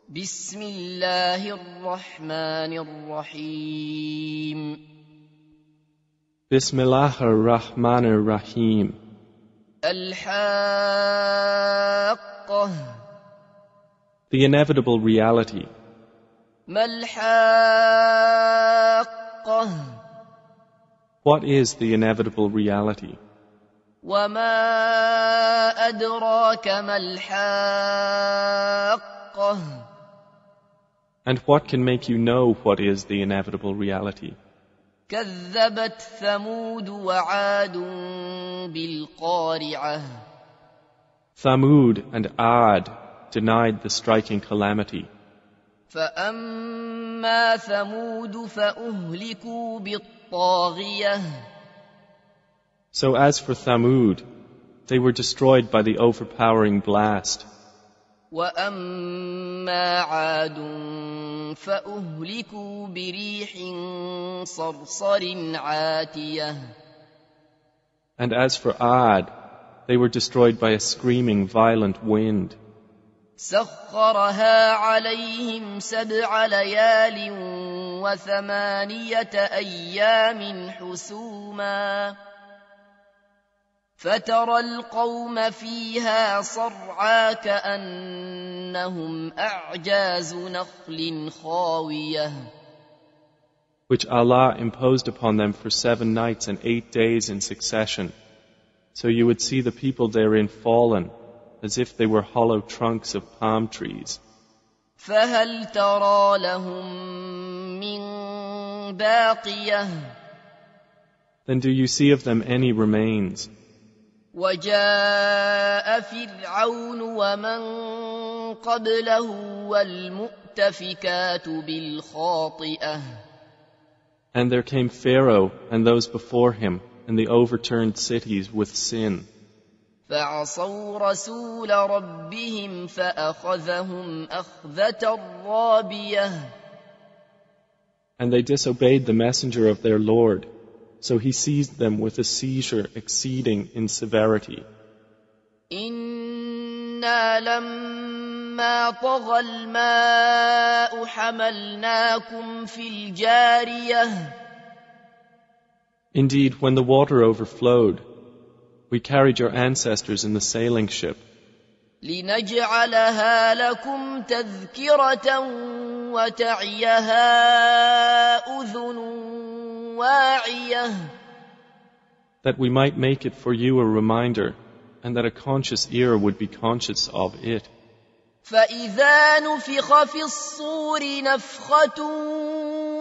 بسم الله الرحمن الرحيم Bismillah ar-Rahman ar-Rahim. الحاقة The inevitable reality. ما الحاقة What is the inevitable reality? وما أدراك ما الحاقة And what can make you know what is the inevitable reality? كذبت ثمود وعاد بالقارعة Thamud and Ad denied the striking calamity. فأما ثمود فأهلكوا بالطاغية So as for Thamud, they were destroyed by the overpowering blast. وأما عاد فأهلكوا بريح صرصر عاتية And as for Ad, they were destroyed by a screaming violent wind. سخرها عليهم 7 ليال و8 أيام حسوما فترى القوم فيها صرعى كأنهم أعجاز نخل خاوية Which Allah imposed upon them for 7 nights and 8 days in succession. So you would see the people therein fallen, as if they were hollow trunks of palm trees. فهل ترى لهم من باقية Then do you see of them any remains? وجاء فرعون ومن قبله والمؤتفكات بالخاطئة And there came Pharaoh and those before him, and the overturned cities with sin. فعصوا رسول ربهم فأخذهم أخذة رابية And they disobeyed the messenger of their Lord, so he seized them with a seizure exceeding in severity. إنا لما طغى الماء حملناكم في الجارية Indeed, when the water overflowed, we carried your ancestors in the sailing ship, لنجعلها لكم تذكرة وتعيها أذن واعية that we might make it for you a reminder, and that a conscious ear would be conscious of it. فإذا نفخ في الصور نفخة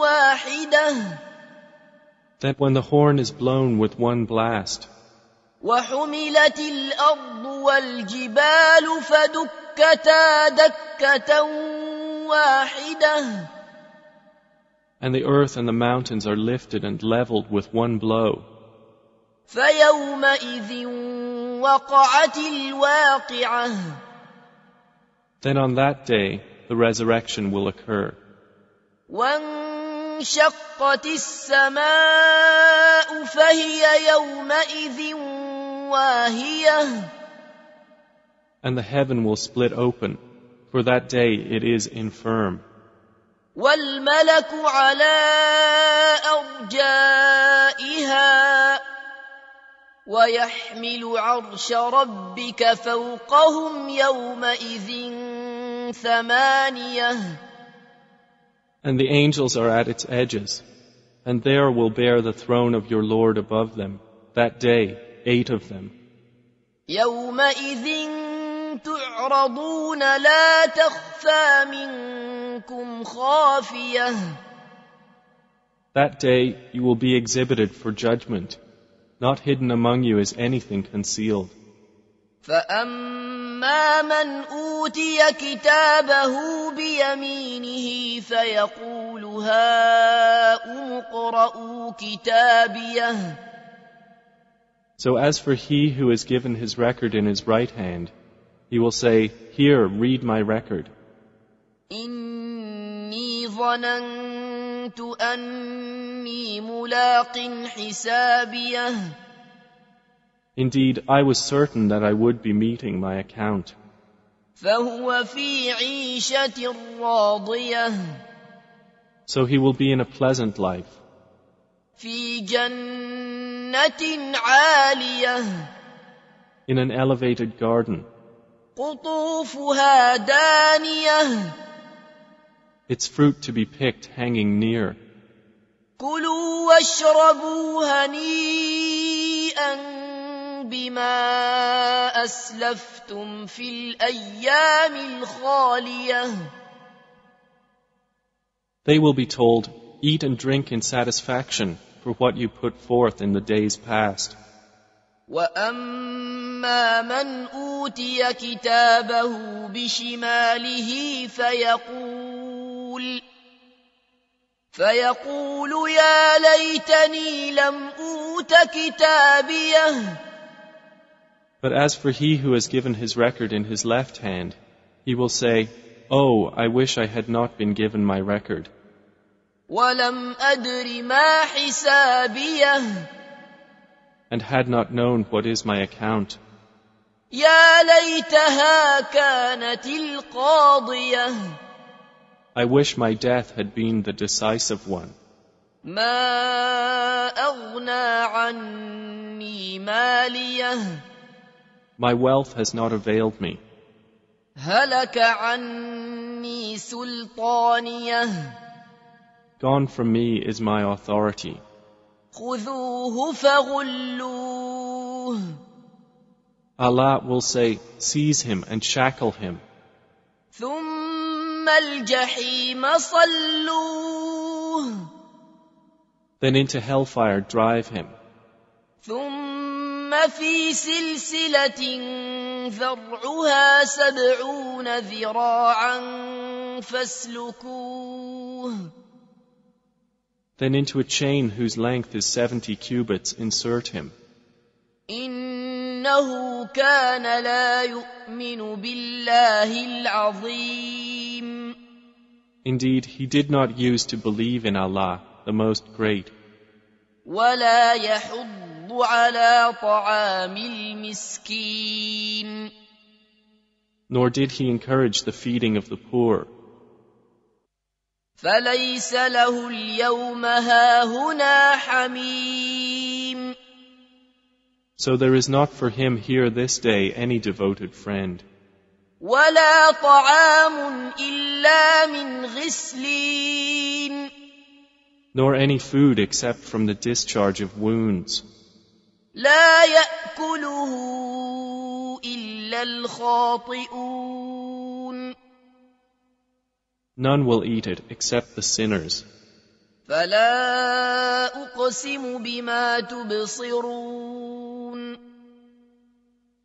واحدة That when the horn is blown with one blast, وحملت الأرض والجبال فدكتا دكة واحدة and the earth and the mountains are lifted and leveled with one blow, فيومئذ وقعت الواقعة then on that day the resurrection will occur. وانشقت السماء فهي يومئذ واهية And the heaven will split open. For that day it is infirm. والملك على أرجائها ويحمل عرش ربك فوقهم يومئذ 8 And the angels are at its edges, and there will bear the throne of your Lord above them. That day, 8 of them. يومئذ تعرضون لا تخفى منكم خافية That day you will be exhibited for judgment. Not hidden among you is anything concealed. فأما من أوتي كتابه بيمينه فيقول هاؤم اقرءوا كتابيه So as for he who is given his record in his right hand, he will say, Here, read my record. إني ظننت أني ملاق حسابيه Indeed, I was certain that I would be meeting my account. فهو في عيشة راضية So he will be in a pleasant life, في جنة عالية in an elevated garden, قطوفها دانية its fruit to be picked hanging near. كلوا واشربوا هنيئا بما أسلفتم في الأيام الخالية. They will be told, eat and drink in satisfaction for what you put forth in the days past. وأما من أوتي كتابه بشماله فيقول يا ليتني لم أوت كتابيه. But as for he who has given his record in his left hand, he will say, Oh, I wish I had not been given my record. ولم أدر ما حسابيه. And had not known what is my account. يا ليتها كانت القاضية. I wish my death had been the decisive one. ما أغنى عني ماليه. My wealth has not availed me. هلك عني سلطانيه. Gone from me is my authority. خذوه فغلوه. Allah will say, seize him and shackle him. ثم الجحيم صلوه. Then into hellfire drive him. ثم في سلسلة ذرعها 70 ذراعا فاسلكوه. Then into a chain whose length is 70 cubits insert him. إنه كان لا يؤمن بالله العظيم. Indeed, he did not use to believe in Allah, the Most Great. ولا يحض على طعام المسكين. Nor did he encourage the feeding of the poor. فليس له اليوم هاهنا حميم. So there is not for him here this day any devoted friend. ولا طعام إلا من غسلين. Nor any food except from the discharge of wounds. لا يأكله إلا الخاطئون. None will eat it except the sinners. فلا أقسم بما تبصرون.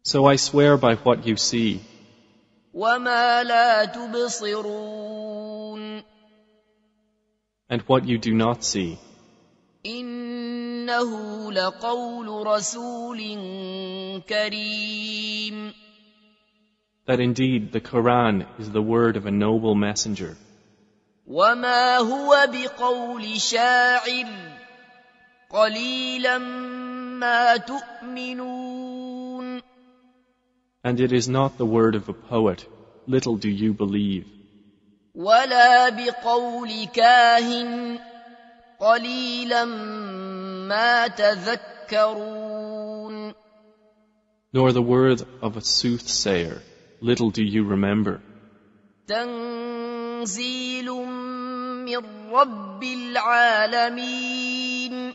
So I swear by what you see. وما لا تبصرون. And what you do not see. إنه لقول رسول كريم. That indeed the Quran is the word of a noble messenger. وما هو بقول شاعر قليلا ما تؤمنون. And it is not the word of a poet, little do you believe. ولا بقول كاهن قليلا ما تذكرون. Nor the word of a soothsayer, little do you remember. تنزيل من رب العالمين.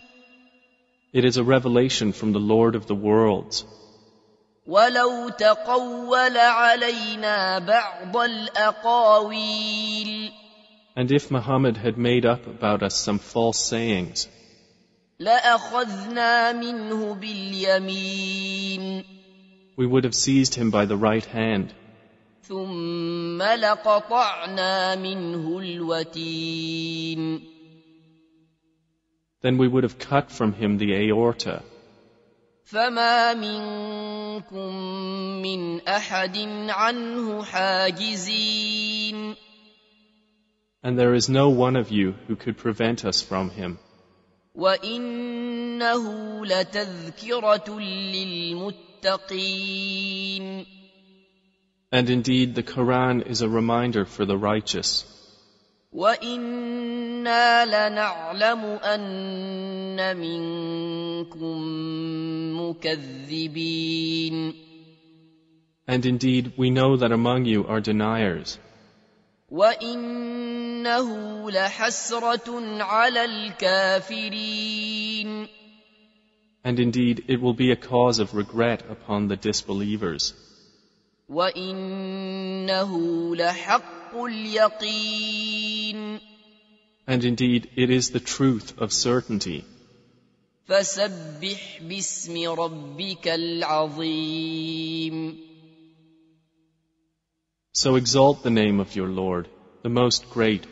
It is a revelation from the Lord of the worlds. ولو تقول علينا بعض الأقاويل. And if Muhammad had made up about us some false sayings, لأخذنا منه باليمين. we would have seized him by the right hand. ثم لقطعنا منه الوتين. Then we would have cut from him the aorta. فما منكم من أحد عنه حاجزين. And there is no one of you who could prevent us from him. وإنه لتذكرة للمتقين. And indeed the Quran is a reminder for the righteous. وَإِنَّا لَنَعْلَمُ أَنَّ مِنكُم مُّكَذِّبِينَ. And indeed we know that among you are deniers. وَإِنَّهُ لَحَسْرَةٌ عَلَى الْكَافِرِينَ. And indeed it will be a cause of regret upon the disbelievers. وَإِنَّهُ لَحَقُّ الْيَقِينِ. And indeed it is the truth of certainty. فَسَبِّحْ بِاسْمِ رَبِّكَ الْعَظِيمِ. So exalt the name of your Lord, the most great.